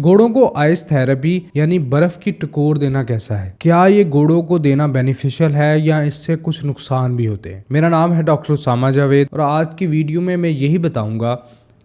घोड़ों को ice therapy यानी बर्फ की टकोर देना कैसा है? क्या ये घोड़ों को देना बेनिफिशियल है या इससे कुछ नुकसान भी होते हैं? मेरा नाम है डॉक्टर उसामा जावेद और आज की वीडियो में मैं यही बताऊंगा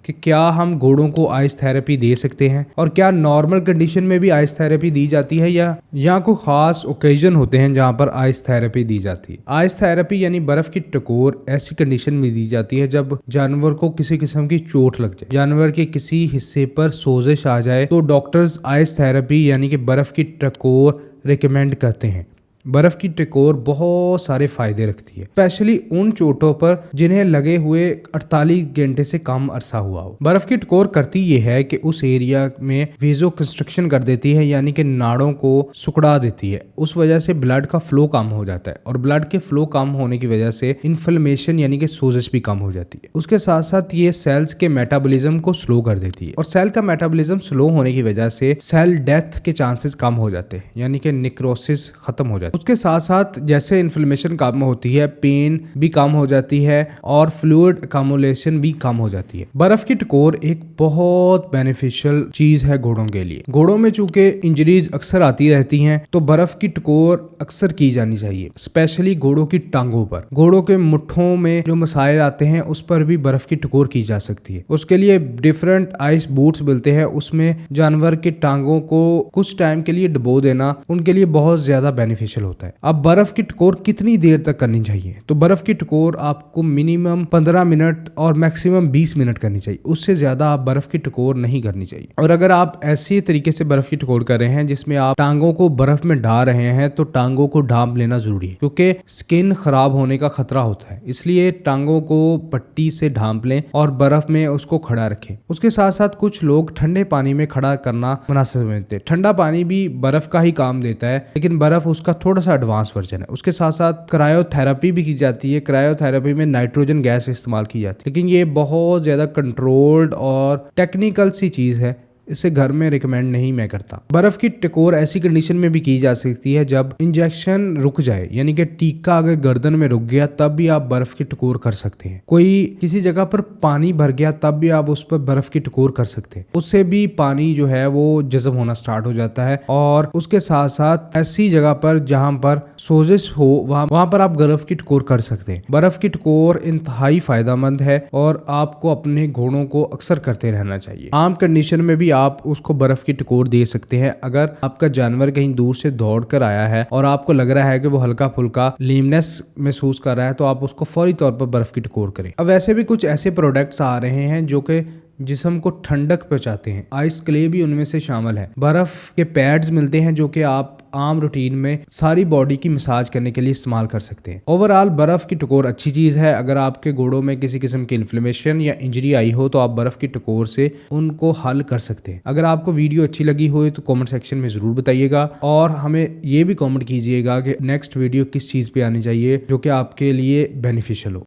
कि क्या हम घोड़ों को आइस थेरेपी दे सकते हैं और क्या नॉर्मल कंडीशन में भी आइस थेरेपी दी जाती है या कोई खास ओकेजन होते हैं जहां पर आइस थेरेपी दी जाती है। आइस थेरेपी यानी बर्फ की टकोर ऐसी कंडीशन में दी जाती है जब जानवर को किसी किस्म की चोट लग जाए, जानवर के किसी हिस्से पर सोजिश आ जाए तो डॉक्टर्स आइस थेरेपी यानी कि बर्फ की टकोर रिकमेंड करते हैं। बर्फ की टकोर बहुत सारे फायदे रखती है, स्पेशली उन चोटों पर जिन्हें लगे हुए 48 घंटे से कम अरसा हुआ हो। बर्फ की टकोर करती यह है कि उस एरिया में वेजो कंस्ट्रक्शन कर देती है यानी कि नाड़ों को सुकड़ा देती है। उस वजह से ब्लड का फ्लो कम हो जाता है और ब्लड के फ्लो कम होने की वजह से इन्फ्लेमेशन यानी कि सोजिश भी कम हो जाती है। उसके साथ साथ ये सेल्स के मेटाबॉलिज्म को स्लो कर देती है और सेल का मेटाबॉलिज्म स्लो होने की वजह से सेल डेथ के चांसेस कम हो जाते हैं यानी कि नेक्रोसिस खत्म हो जाती है। उसके साथ साथ जैसे इन्फ्लेमेशन कम होती है, पेन भी कम हो जाती है और फ्लूइड अकोमुलेशन भी कम हो जाती है। बर्फ की टकोर एक बहुत बेनिफिशियल चीज है घोड़ों के लिए। घोड़ों में चूंकि इंजरीज अक्सर आती रहती हैं तो बर्फ की टकोर अक्सर की जानी चाहिए, स्पेशली घोड़ों की टांगों पर। घोड़ों के मुट्ठों में जो मसाइल आते हैं उस पर भी बर्फ की टकोर की जा सकती है। उसके लिए डिफरेंट आइस बूट्स मिलते हैं, उसमें जानवर की टांगों को कुछ टाइम के लिए डुबो देना उनके लिए बहुत ज्यादा बेनिफिशियल होता है। अब बर्फ की टकोर कितनी देर तक करनी चाहिए? तो बर्फ की टकोर आपको मिनिमम 15 मिनट और मैक्सिमम 20 मिनट करनी चाहिए, उससे ज्यादा आप बर्फ की टकोर नहीं करनी चाहिए। और अगर आप ऐसी तरीके से बर्फ की टकोर कर रहे हैं जिसमें आप टांगों को बर्फ में ढा रहे हैं तो टांगों को ढांप लेना जरूरी है, क्योंकि स्किन खराब होने का खतरा होता है। इसलिए टांगों को पट्टी से ढांप लें और बर्फ में उसको खड़ा रखें। उसके साथ साथ कुछ लोग ठंडे पानी में खड़ा करना मुनासिब समझते हैं। ठंडा पानी भी बर्फ का ही काम देता है, लेकिन बर्फ उसका थोड़ा सा एडवांस वर्जन है। उसके साथ साथ क्रायोथेरेपी भी की जाती है। क्रायोथेरेपी में नाइट्रोजन गैस इस्तेमाल की जाती है, लेकिन ये बहुत ज्यादा कंट्रोल्ड और टेक्निकल सी चीज है, इसे घर में रिकमेंड नहीं मैं करता। बर्फ की टकोर ऐसी कंडीशन में भी की जा सकती है जब इंजेक्शन रुक जाए, यानी कि टीका अगर गर्दन में रुक गया तब भी आप बर्फ की टकोर कर सकते हैं। कोई किसी जगह पर पानी भर गया तब भी आप उस पर बर्फ की टकोर कर सकते हैं, उससे भी पानी जो है वो जज़ब होना स्टार्ट हो जाता है। और उसके साथ साथ ऐसी जगह पर जहां पर सोजिश हो वहां पर आप बर्फ की टकोर कर सकते हैं। बर्फ की टकोर इंतहाई फायदेमंद है और आपको अपने घोड़ों को अक्सर करते रहना चाहिए। आम कंडीशन में भी आप उसको बर्फ की टकोर दे सकते हैं। अगर आपका जानवर कहीं दूर से दौड़ कर आया है और आपको लग रहा है कि वो हल्का फुल्का लीमनेस महसूस कर रहा है तो आप उसको फौरी तौर पर बर्फ की टकोर करें। अब वैसे भी कुछ ऐसे प्रोडक्ट्स आ रहे हैं जो कि जिस्म को ठंडक पहुंचाते हैं, आइस क्ले भी उनमें से शामिल है। बर्फ के पैड्स मिलते हैं जो कि आप आम रूटीन में सारी बॉडी की मसाज करने के लिए इस्तेमाल कर सकते हैं। ओवरऑल बर्फ की टकोर अच्छी चीज है। अगर आपके घोड़ों में किसी किस्म की इन्फ्लेमेशन या इंजरी आई हो तो आप बर्फ की टकोर से उनको हल कर सकते हैं। अगर आपको वीडियो अच्छी लगी हो तो कमेंट सेक्शन में जरूर बताइएगा और हमें ये भी कमेंट कीजिएगा कि नेक्स्ट वीडियो किस चीज पे आनी चाहिए जो कि आपके लिए बेनिफिशियल हो।